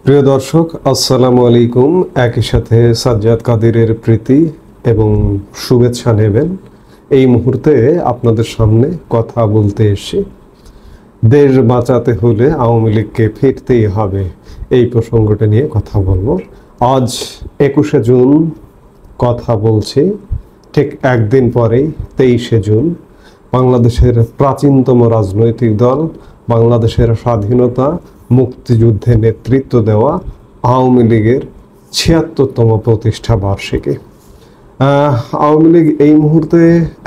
প্রিয় দর্শক, আসসালামু আলাইকুম। একই সাথে সাজ্জাদ কাদিরের প্রীতি এবং শুভেচ্ছা নেবেন। এই মুহূর্তে আপনাদের সামনে কথা বলতে এসে দেশ বাঁচাতে হলে আওয়ামী লীগকে ফিরতেই হবে, এই প্রসঙ্গটা নিয়ে কথা বলবো। আজ 21শে জুন কথা বলছি, ঠিক একদিন পরেই 23শে জুন বাংলাদেশের প্রাচীনতম রাজনৈতিক দল, বাংলাদেশের স্বাধীনতা মুক্তিযুদ্ধে নেতৃত্ব দেওয়া আওয়ামী লীগের ৭৬তম প্রতিষ্ঠা বার্ষিকী। আওয়ামী লীগ এই মুহূর্তে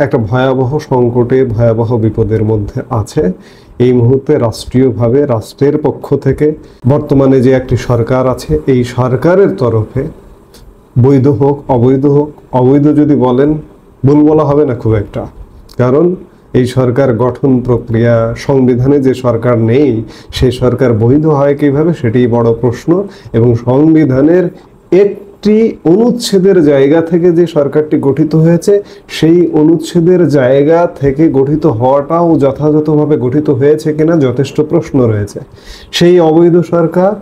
একটা ভয়াবহ সংকটে, ভয়াবহ বিপদের মধ্যে আছে। এই মুহূর্তে রাষ্ট্রীয়ভাবে রাষ্ট্রের পক্ষ থেকে বর্তমানে যে একটি সরকার আছে, এই সরকারের তরফে বৈধ হোক অবৈধ হোক, অবৈধ যদি বলেন ভুল বলা হবে না খুব একটা, কারণ এই সরকার গঠন প্রক্রিয়া, সংবিধানে যে সরকার নেই সেই সরকার বৈধ হয় কিভাবে, সেটি বড় প্রশ্ন। এবং সংবিধানের একটি অনুচ্ছেদের জায়গা থেকে যে সরকারটি গঠিত হয়েছে, সেই অনুচ্ছেদের জায়গা থেকে গঠিত হওয়াটাও যথাযথভাবে গঠিত হয়েছে কিনা যথেষ্ট প্রশ্ন রয়েছে। সেই অবৈধ সরকার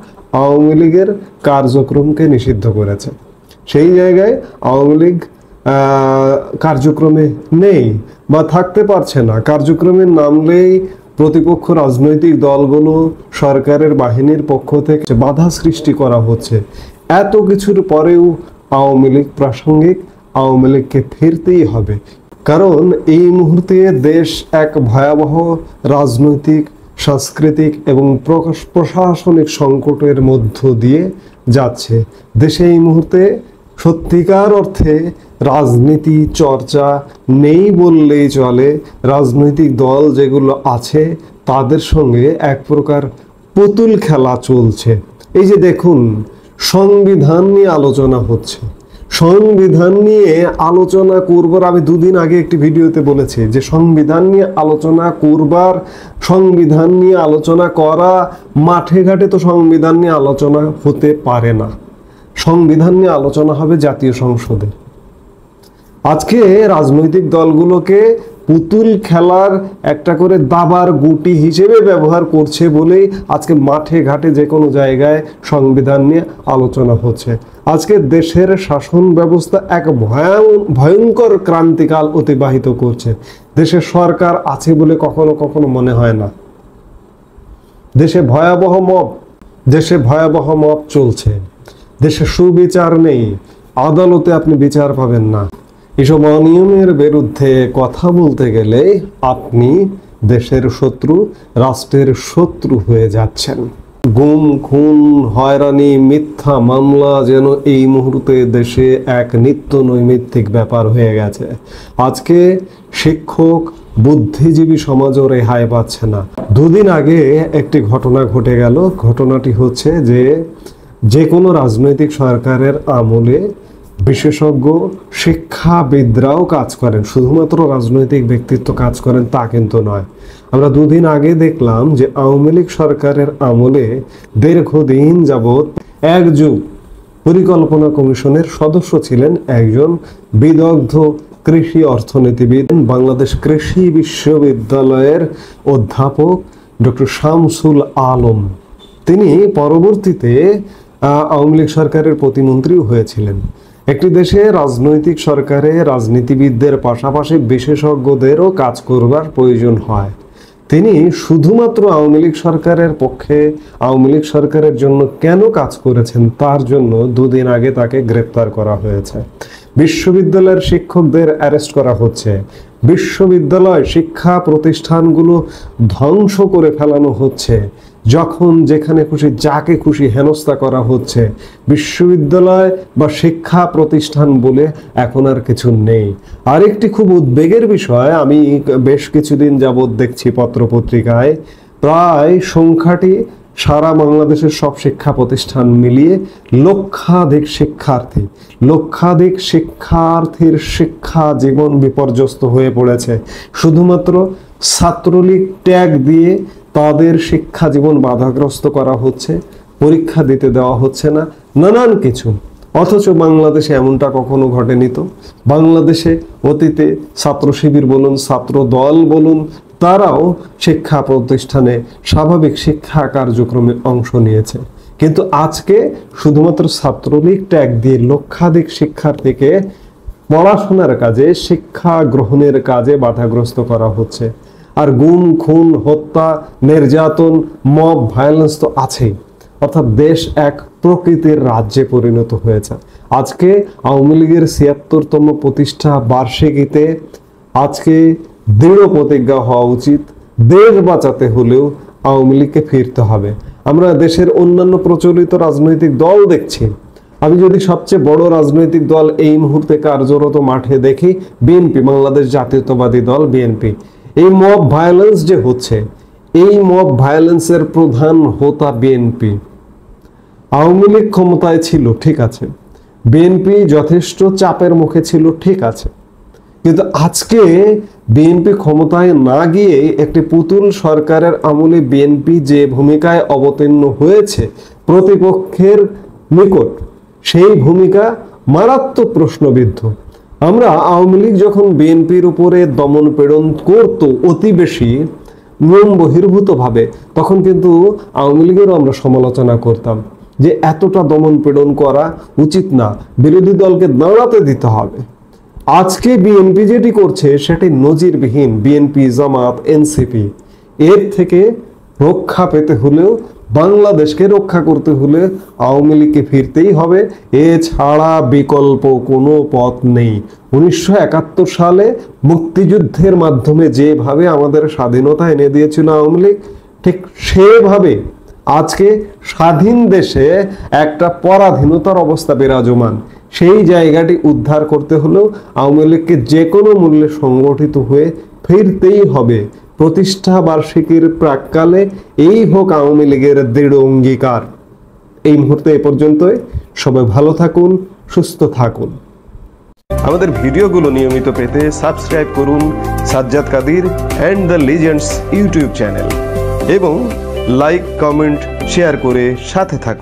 আওয়ামী লীগের কার্যক্রমকে নিষিদ্ধ করেছে। সেই জায়গায় আওয়ামী লীগ কার্যক্রমে নেই বা থাকতে পারছে না। কার্যক্রমে নামলেই প্রতিপক্ষ রাজনৈতিক দলগুলো, সরকারের বাহিনীর পক্ষ থেকে বাধা সৃষ্টি করা হচ্ছে। এত কিছুর পরেও আওয়ামী লীগ প্রাসঙ্গিক, আওয়ামী লীগকে ফিরতেই হবে। কারণ এই মুহূর্তে দেশ এক ভয়াবহ রাজনৈতিক, সাংস্কৃতিক এবং প্রশাসনিক সংকটের মধ্য দিয়ে যাচ্ছে। দেশে এই মুহূর্তে সত্যিকার অর্থে রাজনীতি চর্চা নেই বললেই চলে। রাজনৈতিক দল যেগুলো আছে তাদের সঙ্গে এক প্রকার পুতুল খেলা চলছে। এই যে দেখুন, সংবিধান নিয়ে আলোচনা হচ্ছে, সংবিধান নিয়ে আলোচনা করবার, আমি দুদিন আগে একটি ভিডিওতে বলেছি যে সংবিধান নিয়ে আলোচনা করবার, সংবিধান নিয়ে আলোচনা করা, মাঠে ঘাটে তো সংবিধান নিয়ে আলোচনা হতে পারে না। সংবিধান নিয়ে আলোচনা হবে জাতীয় সংসদে। আজকে রাজনৈতিক দলগুলোকে পুতুল খেলার একটা করে দাবার গুটি হিসেবে ব্যবহার করছে বলেই আজকে মাঠে ঘাটে যে কোনো জায়গায় সংবিধান নিয়ে আলোচনা হচ্ছে। আজকে দেশের শাসন ব্যবস্থা এক ভয়ঙ্কর ক্রান্তিকাল অতিবাহিত করছে। দেশের সরকার আছে বলে কখনো কখনো মনে হয় না। দেশে ভয়াবহ মব চলছে। দেশে সুবিচার নেই, আদালতে আপনি বিচার পাবেন না। এসব অনিয়মের বিরুদ্ধে কথা বলতে গেলে আপনি দেশের শত্রু, রাষ্ট্রের শত্রু হয়ে যাচ্ছেন। গুম, খুন, হয়রানি, মিথ্যা মামলা যেন এই মুহূর্তে দেশে এক নিত্য নৈমিত্তিক ব্যাপার হয়ে গেছে। আজকে শিক্ষক, বুদ্ধিজীবী সমাজও রেহাই পাচ্ছে না। দুদিন আগে একটি ঘটনা ঘটে গেল। ঘটনাটি হচ্ছে যে কোনো রাজনৈতিক সরকারের আমলে বিশেষজ্ঞ শিক্ষাবিদরাও কাজ করেন, শুধুমাত্র রাজনৈতিক ব্যক্তিত্ব কাজ করেন তা কিন্তু নয়। আমরা দুদিন আগে দেখলাম যে আওয়ামী লীগ সরকারের আমলে দীর্ঘদিন যাবৎ এক যুগ পরিকল্পনা কমিশনের সদস্য ছিলেন একজন বিদগ্ধ কৃষি অর্থনীতিবিদ, বাংলাদেশ কৃষি বিশ্ববিদ্যালয়ের অধ্যাপক ডক্টর শামসুল আলম। তিনি পরবর্তীতে আওয়ামী লীগ সরকারের প্রতিমন্ত্রীও হয়েছিলেন। একটি দেশে রাজনৈতিক সরকারে রাজনীতিবিদদের পাশাপাশি বিশেষজ্ঞদেরও কাজ করবার প্রয়োজন হয়। তিনি শুধুমাত্র আওয়ামী লীগ সরকারের পক্ষে, আওয়ামী লীগ সরকারের জন্য কেন কাজ করেছেন তার জন্য দুদিন আগে তাকে গ্রেপ্তার করা হয়েছে। বিশ্ববিদ্যালয়ের শিক্ষকদের অ্যারেস্ট করা হচ্ছে। বিশ্ববিদ্যালয় শিক্ষা প্রতিষ্ঠানগুলো ধ্বংস করে ফেলানো হচ্ছে। যখন যেখানে খুশি যাকে খুশি হেনস্থা করা হচ্ছে। বিশ্ববিদ্যালয় বা শিক্ষা প্রতিষ্ঠান বলে এখন আর কিছু নেই। আরেকটি খুব উদ্বেগের বিষয়, আমি বেশ কিছুদিন যাবৎ দেখছি পত্রপত্রিকায়, প্রায় সংখ্যাটি সারা বাংলাদেশের সব শিক্ষা প্রতিষ্ঠান মিলিয়ে লক্ষাধিক শিক্ষার্থীর শিক্ষা জীবন বিপর্যস্ত হয়ে পড়েছে। শুধুমাত্র ছাত্রলীগ ট্যাগ দিয়ে তাদের শিক্ষা জীবন বাধাগ্রস্ত করা হচ্ছে, পরীক্ষা দিতে দেওয়া হচ্ছে না, নানান কিছু। অথচ বাংলাদেশে এমনটা কখনো ঘটেনি। তো বাংলাদেশে অতীতে ছাত্র শিবির বলুন, ছাত্র দল বলুন, তারাও শিক্ষা প্রতিষ্ঠানে স্বাভাবিক শিক্ষা কার্যক্রমে অংশ নিয়েছে। কিন্তু আজকে শুধুমাত্র ছাত্রলীগ ট্যাগ দিয়ে লক্ষাধিক শিক্ষার্থীকে পড়াশোনার কাজে, শিক্ষা গ্রহণের কাজে বাধাগ্রস্ত করা হচ্ছে। আর গুম, খুন, হত্যা, নির্যাতন, মব ভায়োলেন্স তো আছেই। অর্থাৎ দেশ এক প্রকৃতির রাজ্যে পরিণত হয়েছে। আজকে আওয়ামী লীগের ৭৬তম প্রতিষ্ঠা বার্ষিকীতে আজকে দৃঢ় প্রতিজ্ঞা হওয়া উচিত, দেশ বাঁচাতে হলেও আওয়ামী লীগকে ফিরতে হবে। আমরা দেশের অন্যান্য প্রচলিত রাজনৈতিক দল দেখছি। আমি যদি সবচেয়ে বড় রাজনৈতিক দল এই মুহূর্তে কার্যরত মাঠে দেখি, বিএনপি, বাংলাদেশ জাতীয়তাবাদী দল বিএনপি। এই মব ভায়োলেন্স যে হচ্ছে, এই মব ভায়োলেন্সের প্রধান হোতা বিএনপি। আওয়ামী লীগ ক্ষমতায় ছিল, ঠিক আছে, বিএনপি যথেষ্ট চাপের মুখে ছিল, ঠিক আছে, কিন্তু আজকে বিএনপি ক্ষমতায় না গিয়ে একটি পুতুল সরকারের আমলে বিএনপি যে ভূমিকায় অবতীর্ণ হয়েছে প্রতিপক্ষের নিকট, সেই ভূমিকা মারাত্মক প্রশ্নবিদ্ধ। আমরা আওয়ামী লীগ যখন বিএনপির উপরে দমন পীড়ন করত অতি বেশি নিয়ম বহির্ভূতভাবে, তখন কিন্তু আওয়ামী লীগেরও আমরা সমালোচনা করতাম যে এতটা দমন পীড়ন করা উচিত না, বিরোধী দলকে দাঁড়াতে দিতে হবে। আজকে বিএনপি যেটি করছে সেটি নজিরবিহীন। বিএনপি, জামাত, এনসিপি, এর থেকে রক্ষা পেতে হলেও, বাংলাদেশকে রক্ষা করতে হলে আওয়ামী লীগকে ফিরতেই হবে, এছাড়া বিকল্প কোনো পথ নেই। 1971 সালে মুক্তিযুদ্ধের মাধ্যমে যেভাবে আমাদের স্বাধীনতা এনে দিয়েছিল আওয়ামী লীগ, ঠিক সেভাবে আজকে স্বাধীন দেশে একটা পরাধীনতার অবস্থা বিরাজমান। সেই জায়গাটি উদ্ধার করতে হলেও আওয়ামী লীগকে যে কোনো মূল্যে সংগঠিত হয়ে ফিরতেই হবে। প্রতিষ্ঠা বার্ষিকীর প্রাক্কালে এই হোক আওয়ামী লীগের দৃঢ় অঙ্গীকার। এই মুহূর্তে এ পর্যন্তই। সবাই ভালো থাকুন, সুস্থ থাকুন। আমাদের ভিডিওগুলো নিয়মিত পেতে সাবস্ক্রাইব করুন Sajjad Kadir and the legends YouTube channel এবং লাইক, কমেন্ট, শেয়ার করে সাথে থাকুন।